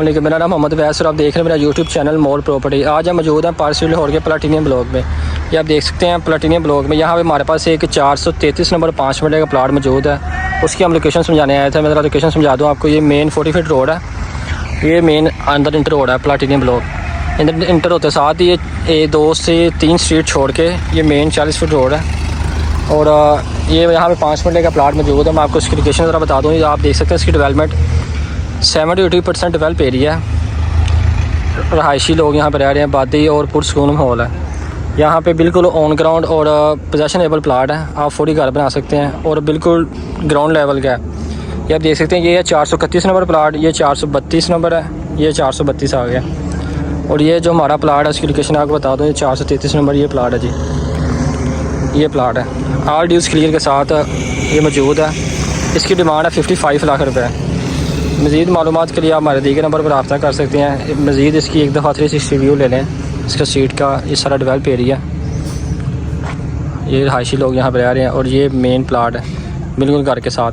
लेकिन मेरा नाम मोहम्मद वैस और आप देख रहे हैं मेरा यूट्यूब चैनल मोर प्रॉपर्टी। आज हम मौजूद हैं पारसी लाहौर के प्लाटीनियम ब्लॉक में। ये आप देख सकते हैं प्लाटीनियम ब्लॉक में। यहाँ पे हमारे पास एक 433 नंबर 5 मरले का प्लाट मौजूद है। उसकी हम लोकेशन समझाने आए थे। मैं ज़रा लोकेशन समझा दूँ आपको। ये मेन 40 फीट रोड है। ये मेन अंदर इंटर रोड है प्लाटीनियम ब्लॉक। अंदर इंटर होते साथ ये 2 से 3 स्ट्रीट छोड़ के ये मेन 40 फीट रोड है। और ये यहाँ पे 5 मरले का प्लाट मौजूद है। मैं आपको इसकी लोकेशन ज़रा बता दूँ। आप देख सकते हैं इसकी डेवलपमेंट 70-80% डेवलप एरिया है। रहायशी लोग यहाँ पर रह रहे हैं। आबादी और पुरसकून माहौल है। यहाँ पे बिल्कुल ऑन ग्राउंड और पोजेशनेबल प्लाट है। आप फुली घर बना सकते हैं और बिल्कुल ग्राउंड लेवल का है। ये आप देख सकते हैं। ये है 431 नंबर प्लाट। ये 432 नंबर है। ये 432 आ गया। और ये जो हमारा प्लाट है उसकी लोकेशन आपको बता दूँ। ये 433 नंबर ये प्लाट है जी। ये प्लाट है ऑल ड्यूज़ क्लियर के साथ ये मौजूद है। इसकी डिमांड है 55 लाख रुपये। मज़ीद मालूमात के लिए आप हमारे दीगर नंबर पर रब्ता कर सकते हैं। मज़ीद इसकी एक दफ़ा 360 व्यू ले लें इसका सीट का। ये सारा डेवलप एरिया, ये रहायशी लोग यहाँ पर रह रहे हैं और ये मेन प्लाट है बिल्कुल घर के साथ।